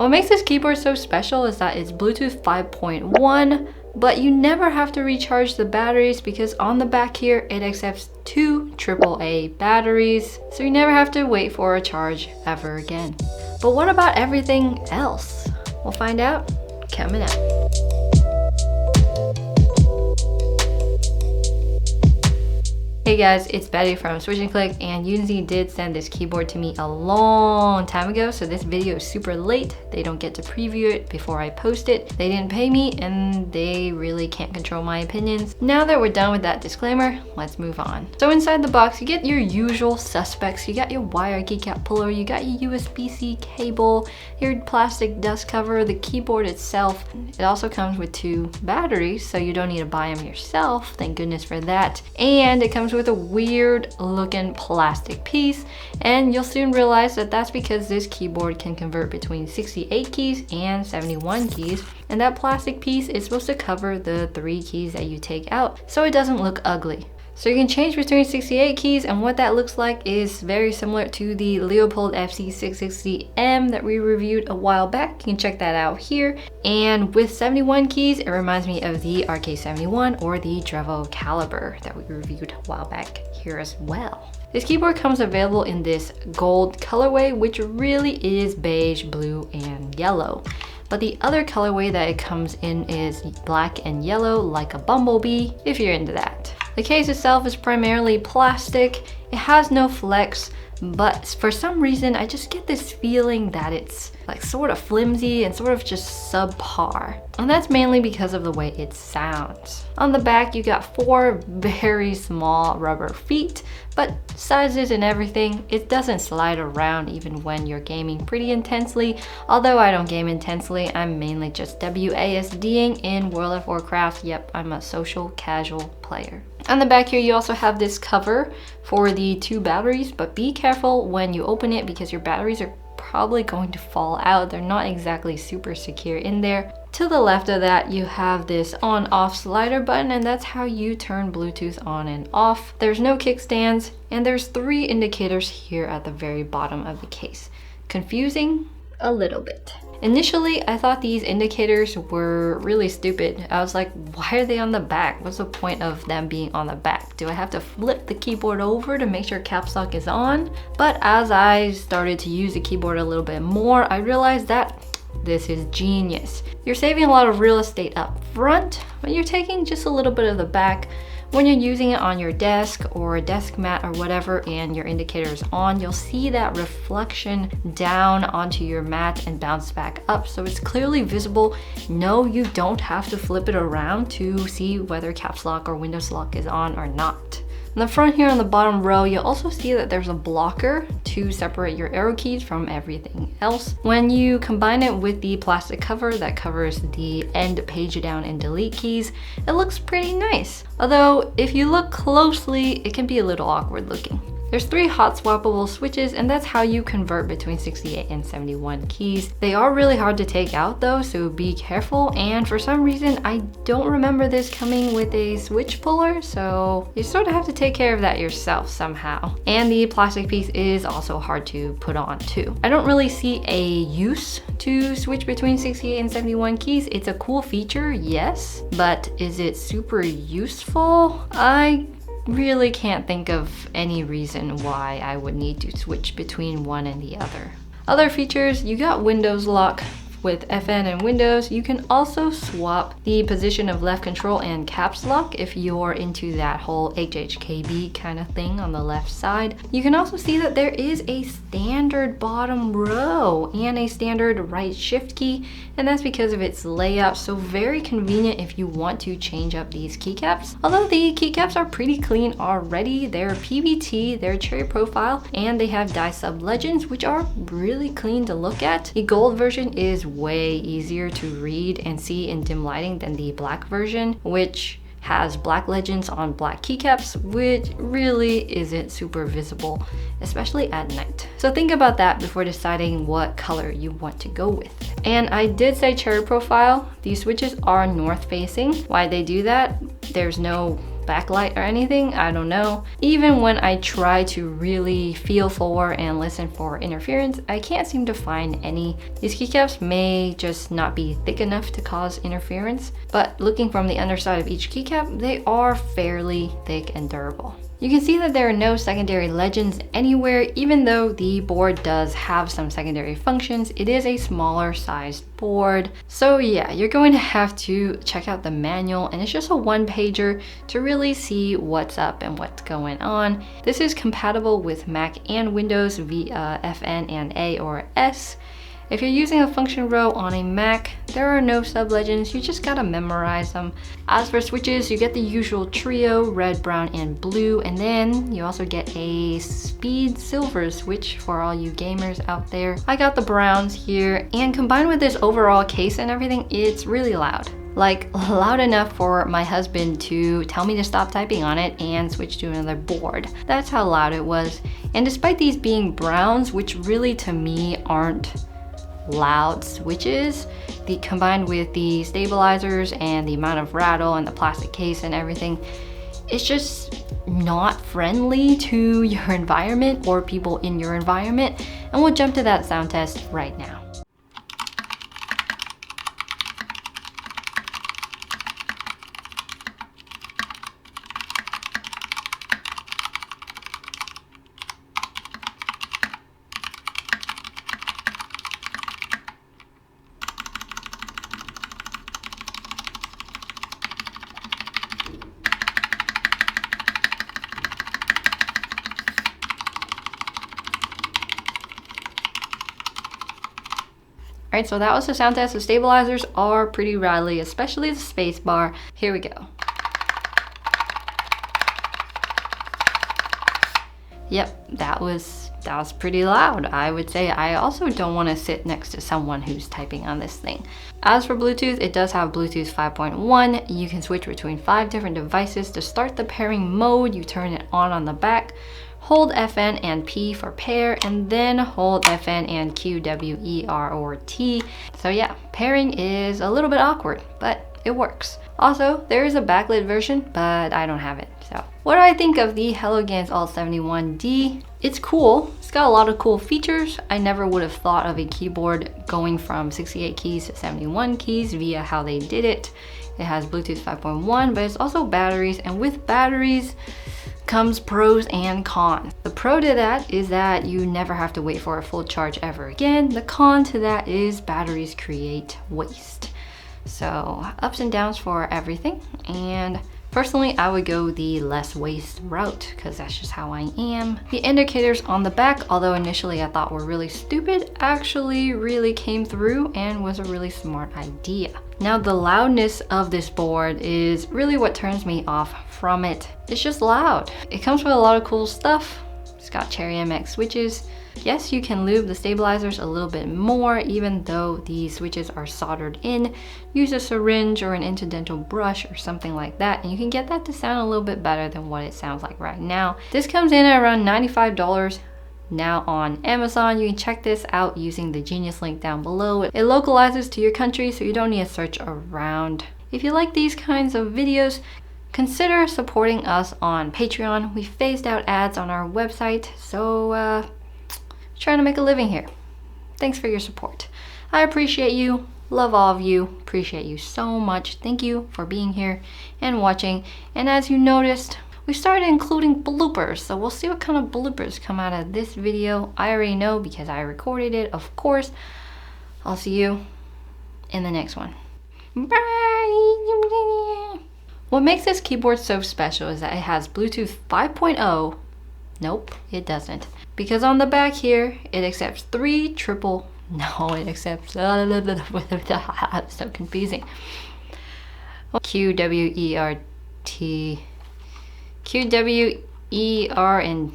What makes this keyboard so special is that it's Bluetooth 5.1, but you never have to recharge the batteries because on the back here, it accepts 2 AAA batteries, so you never have to wait for a charge ever again. But what about everything else? We'll find out coming up. Hey guys, it's Betty from Switch and Click, and Unity did send this keyboard to me a long time ago, so this video is super late. They don't get to preview it before I post it. They didn't pay me and they really can't control my opinions. Now that we're done with that disclaimer, let's move on. So inside the box, you get your usual suspects. You got your wire keycap puller, you got your USB-C cable, your plastic dust cover, the keyboard itself. It also comes with 2 batteries, so you don't need to buy them yourself. Thank goodness for that. And it comes with a weird looking plastic piece, and you'll soon realize that that's because this keyboard can convert between 68 keys and 71 keys, and that plastic piece is supposed to cover the 3 keys that you take out so it doesn't look ugly. So you can change between 68 keys, and what that looks like is very similar to the Leopold FC660M that we reviewed a while back. You can check that out here. And with 71 keys, it reminds me of the RK71 or the Drevo Caliber that we reviewed a while back here as well. This keyboard comes available in this gold colorway, which really is beige, blue, and yellow. But the other colorway that it comes in is black and yellow, like a bumblebee, if you're into that. The case itself is primarily plastic. It has no flex, but for some reason, I just get this feeling that it's like sort of flimsy and sort of just subpar. And that's mainly because of the way it sounds. On the back, you got 4 very small rubber feet, but sizes and everything, it doesn't slide around even when you're gaming pretty intensely. Although I don't game intensely, I'm mainly just WASDing in World of Warcraft. Yep, I'm a social casual player. On the back here, you also have this cover for the 2 batteries, but be careful when you open it because your batteries are probably going to fall out. They're not exactly super secure in there. To the left of that, you have this on-off slider button, and that's how you turn Bluetooth on and off. There's no kickstands, and there's 3 indicators here at the very bottom of the case. Confusing? A little bit. Initially, I thought these indicators were really stupid. I was like, why are they on the back? What's the point of them being on the back? Do I have to flip the keyboard over to make sure caps lock is on? But as I started to use the keyboard a little bit more, I realized that this is genius. You're saving a lot of real estate up front, but you're taking just a little bit of the back. When you're using it on your desk or a desk mat or whatever and your indicator is on, you'll see that reflection down onto your mat and bounce back up. So it's clearly visible. No, you don't have to flip it around to see whether caps lock or Windows lock is on or not. In the front here on the bottom row, you'll also see that there's a blocker to separate your arrow keys from everything else. When you combine it with the plastic cover that covers the end page down and delete keys, it looks pretty nice. Although, if you look closely, it can be a little awkward looking. There's 3 hot-swappable switches, and that's how you convert between 68 and 71 keys. They are really hard to take out though, so be careful. And for some reason, I don't remember this coming with a switch puller, so you sort of have to take care of that yourself somehow. And the plastic piece is also hard to put on too. I don't really see a use to switch between 68 and 71 keys. It's a cool feature, yes, but is it super useful? I really can't think of any reason why I would need to switch between one and the other. Other features, you got Windows lock. With FN and Windows, you can also swap the position of left control and caps lock if you're into that whole HHKB kind of thing on the left side. You can also see that there is a standard bottom row and a standard right shift key, and that's because of its layout, so very convenient if you want to change up these keycaps. Although the keycaps are pretty clean already, they're PBT, they're cherry profile, and they have die sub legends, which are really clean to look at. The gold version is way easier to read and see in dim lighting than the black version, which has black legends on black keycaps, which really isn't super visible, especially at night. So think about that before deciding what color you want to go with. And I did say cherry profile. These switches are north facing. Why they do that? There's no backlight or anything, I don't know. Even when I try to really feel for and listen for interference, I can't seem to find any. These keycaps may just not be thick enough to cause interference, but looking from the underside of each keycap, they are fairly thick and durable. You can see that there are no secondary legends anywhere. Even though the board does have some secondary functions, it is a smaller sized board. So yeah, you're going to have to check out the manual, and it's just a one-pager to really see what's up and what's going on. This is compatible with Mac and Windows via FN and A or S. If you're using a function row on a Mac, there are no sub-legends, you just gotta memorize them. As for switches, you get the usual trio, red, brown, and blue, and then you also get a speed silver switch for all you gamers out there. I got the browns here, and combined with this overall case and everything, it's really loud. Like, loud enough for my husband to tell me to stop typing on it and switch to another board. That's how loud it was. And despite these being browns, which really to me aren't loud switches, combined with the stabilizers and the amount of rattle and the plastic case and everything, it's just not friendly to your environment or people in your environment. And we'll jump to that sound test right now. Alright, so that was the sound test. The stabilizers are pretty rattly, especially the space bar. Here we go. Yep, that was pretty loud, I would say. I also don't want to sit next to someone who's typing on this thing. As for Bluetooth, it does have Bluetooth 5.1. You can switch between 5 different devices. To start the pairing mode, you turn it on the back. Hold FN and P for pair, and then hold FN and Q, W, E, R, or T. So yeah, pairing is a little bit awkward, but it works. Also, there is a backlit version, but I don't have it. So what do I think of the Helloganns ALT71D? It's cool. It's got a lot of cool features. I never would have thought of a keyboard going from 68 keys to 71 keys via how they did it. It has Bluetooth 5.1, but it's also batteries, and with batteries comes pros and cons. The pro to that is that you never have to wait for a full charge ever again. The con to that is batteries create waste. So ups and downs for everything, and personally I would go the less waste route because that's just how I am. The indicators on the back, although initially I thought were really stupid, actually really came through and was a really smart idea. Now the loudness of this board is really what turns me off from it. It's just loud. It comes with a lot of cool stuff. It's got Cherry MX switches. Yes, you can lube the stabilizers a little bit more, even though the switches are soldered in. Use a syringe or an incidental brush or something like that, and you can get that to sound a little bit better than what it sounds like right now. This comes in at around $95 now on Amazon. You can check this out using the Genius link down below. It localizes to your country, so you don't need to search around. If you like these kinds of videos, consider supporting us on Patreon. We phased out ads on our website, so trying to make a living here. Thanks for your support. I appreciate you, love all of you, appreciate you so much. Thank you for being here and watching. And as you noticed, we started including bloopers, so we'll see what kind of bloopers come out of this video. I already know because I recorded it, of course. I'll see you in the next one. Bye! What makes this keyboard so special is that it has Bluetooth 5.0. Nope, it doesn't. Because on the back here, it accepts it accepts, so confusing. Q, W, E, R, T, Q, W, E, R, and